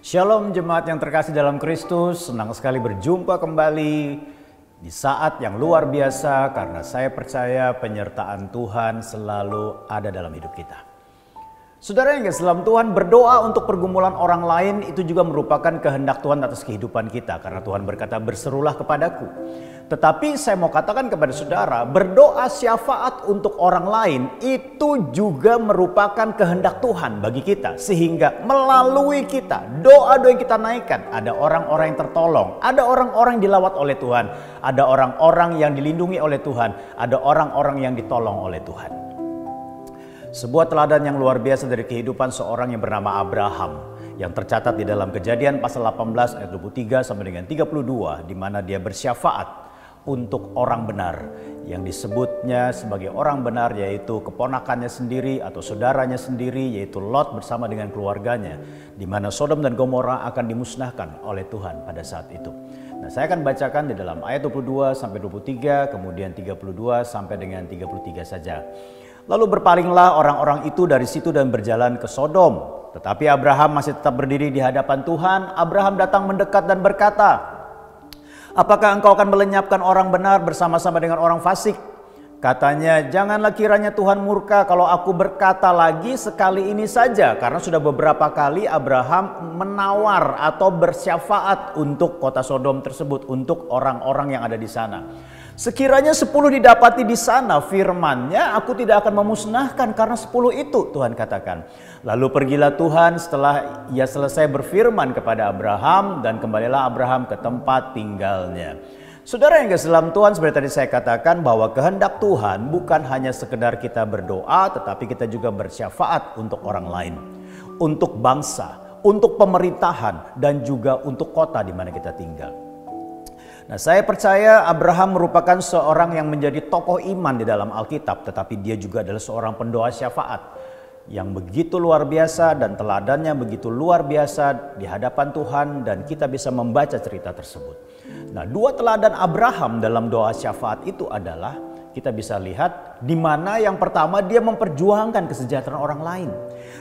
Shalom jemaat yang terkasih dalam Kristus, senang sekali berjumpa kembali di saat yang luar biasa karena saya percaya penyertaan Tuhan selalu ada dalam hidup kita. Saudara yang kasih dalam Tuhan, berdoa untuk pergumulan orang lain itu juga merupakan kehendak Tuhan atas kehidupan kita. Karena Tuhan berkata, berserulah kepadaku. Tetapi saya mau katakan kepada saudara, berdoa syafaat untuk orang lain itu juga merupakan kehendak Tuhan bagi kita. Sehingga melalui kita, doa-doa yang kita naikkan, ada orang-orang yang tertolong, ada orang-orang yang dilawat oleh Tuhan, ada orang-orang yang dilindungi oleh Tuhan, ada orang-orang yang ditolong oleh Tuhan. Sebuah teladan yang luar biasa dari kehidupan seorang yang bernama Abraham yang tercatat di dalam Kejadian pasal 18 ayat 23 sampai dengan 32 di mana dia bersyafaat untuk orang benar yang disebutnya sebagai orang benar yaitu keponakannya sendiri atau saudaranya sendiri yaitu Lot bersama dengan keluarganya di mana Sodom dan Gomora akan dimusnahkan oleh Tuhan pada saat itu. Nah, saya akan bacakan di dalam ayat 22 sampai 23 kemudian 32 sampai dengan 33 saja. Lalu berpalinglah orang-orang itu dari situ dan berjalan ke Sodom. Tetapi Abraham masih tetap berdiri di hadapan Tuhan. Abraham datang mendekat dan berkata, apakah engkau akan melenyapkan orang benar bersama-sama dengan orang fasik? Katanya, janganlah kiranya Tuhan murka kalau aku berkata lagi sekali ini saja. Karena sudah beberapa kali Abraham menawar atau bersyafaat untuk kota Sodom tersebut, untuk orang-orang yang ada di sana. Sekiranya 10 didapati di sana, firman-Nya, aku tidak akan memusnahkan karena 10 itu, Tuhan katakan. Lalu pergilah Tuhan setelah ia selesai berfirman kepada Abraham dan kembalilah Abraham ke tempat tinggalnya. Saudara yang kasih dalam Tuhan, seperti tadi saya katakan bahwa kehendak Tuhan bukan hanya sekedar kita berdoa, tetapi kita juga bersyafaat untuk orang lain, untuk bangsa, untuk pemerintahan, dan juga untuk kota di mana kita tinggal. Nah, saya percaya Abraham merupakan seorang yang menjadi tokoh iman di dalam Alkitab, tetapi dia juga adalah seorang pendoa syafaat yang begitu luar biasa dan teladannya begitu luar biasa di hadapan Tuhan dan kita bisa membaca cerita tersebut. Nah, dua teladan Abraham dalam doa syafaat itu adalah kita bisa lihat di mana yang pertama dia memperjuangkan kesejahteraan orang lain.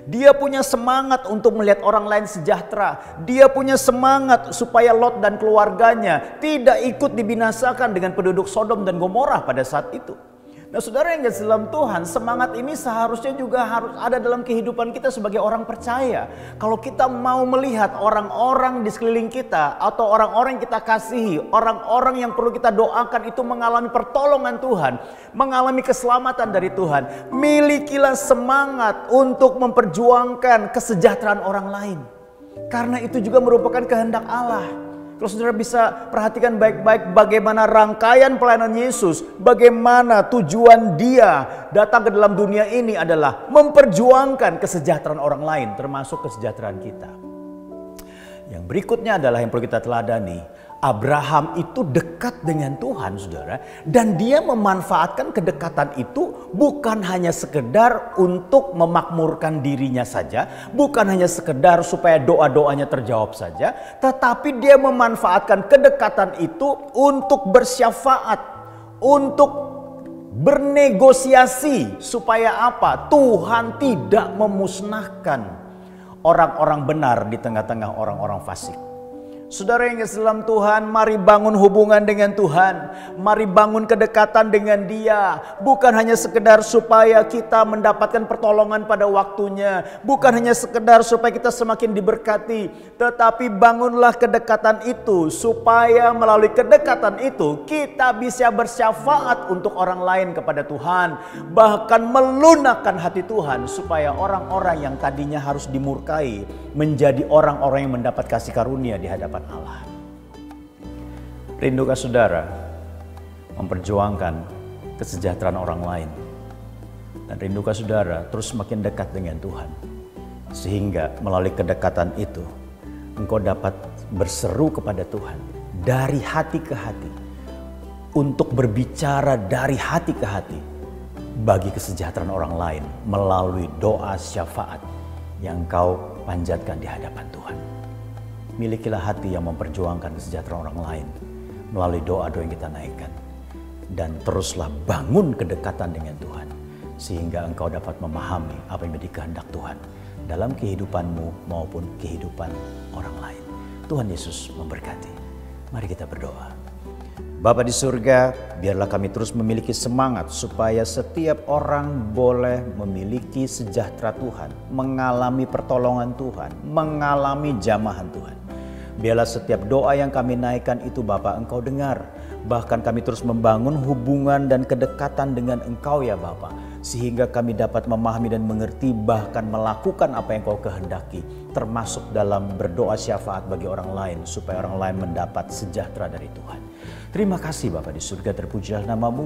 Dia punya semangat untuk melihat orang lain sejahtera. Dia punya semangat supaya Lot dan keluarganya tidak ikut dibinasakan dengan penduduk Sodom dan Gomora pada saat itu. Nah, saudara yang kasih dalam Tuhan, semangat ini seharusnya juga harus ada dalam kehidupan kita sebagai orang percaya. Kalau kita mau melihat orang-orang di sekeliling kita atau orang-orang yang kita kasihi, orang-orang yang perlu kita doakan itu mengalami pertolongan Tuhan, mengalami keselamatan dari Tuhan, milikilah semangat untuk memperjuangkan kesejahteraan orang lain. Karena itu juga merupakan kehendak Allah. Kalau saudara bisa perhatikan baik-baik bagaimana rangkaian pelayanan Yesus, bagaimana tujuan dia datang ke dalam dunia ini adalah memperjuangkan kesejahteraan orang lain, termasuk kesejahteraan kita. Yang berikutnya adalah yang perlu kita teladani. Abraham itu dekat dengan Tuhan, saudara. Dan dia memanfaatkan kedekatan itu bukan hanya sekedar untuk memakmurkan dirinya saja. Bukan hanya sekedar supaya doa-doanya terjawab saja. Tetapi dia memanfaatkan kedekatan itu untuk bersyafaat. Untuk bernegosiasi. Supaya apa? Tuhan tidak memusnahkan orang-orang benar di tengah-tengah orang-orang fasik. Saudara yang kasih dalam Tuhan, mari bangun hubungan dengan Tuhan. Mari bangun kedekatan dengan Dia. Bukan hanya sekedar supaya kita mendapatkan pertolongan pada waktunya. Bukan hanya sekedar supaya kita semakin diberkati. Tetapi bangunlah kedekatan itu supaya melalui kedekatan itu kita bisa bersyafaat untuk orang lain kepada Tuhan. Bahkan melunakkan hati Tuhan supaya orang-orang yang tadinya harus dimurkai menjadi orang-orang yang mendapat kasih karunia di hadapan Allah. Rindukah saudara memperjuangkan kesejahteraan orang lain? Dan rindukah saudara terus semakin dekat dengan Tuhan? Sehingga melalui kedekatan itu engkau dapat berseru kepada Tuhan dari hati ke hati. Untuk berbicara dari hati ke hati bagi kesejahteraan orang lain melalui doa syafaat yang kau panjatkan di hadapan Tuhan. Milikilah hati yang memperjuangkan kesejahteraan orang lain melalui doa-doa yang kita naikkan. Dan teruslah bangun kedekatan dengan Tuhan. Sehingga engkau dapat memahami apa yang menjadi kehendak Tuhan dalam kehidupanmu maupun kehidupan orang lain. Tuhan Yesus memberkati. Mari kita berdoa. Bapa di surga, biarlah kami terus memiliki semangat supaya setiap orang boleh memiliki sejahtera Tuhan, mengalami pertolongan Tuhan, mengalami jamahan Tuhan. Biarlah setiap doa yang kami naikkan itu Bapa Engkau dengar. Bahkan kami terus membangun hubungan dan kedekatan dengan Engkau ya Bapa. Sehingga kami dapat memahami dan mengerti bahkan melakukan apa yang Kau kehendaki. Termasuk dalam berdoa syafaat bagi orang lain supaya orang lain mendapat sejahtera dari Tuhan. Terima kasih Bapa di surga, terpujilah nama-Mu.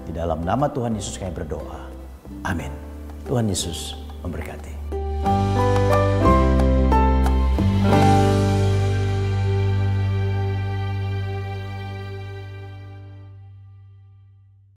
Di dalam nama Tuhan Yesus kami berdoa. Amin. Tuhan Yesus memberkati.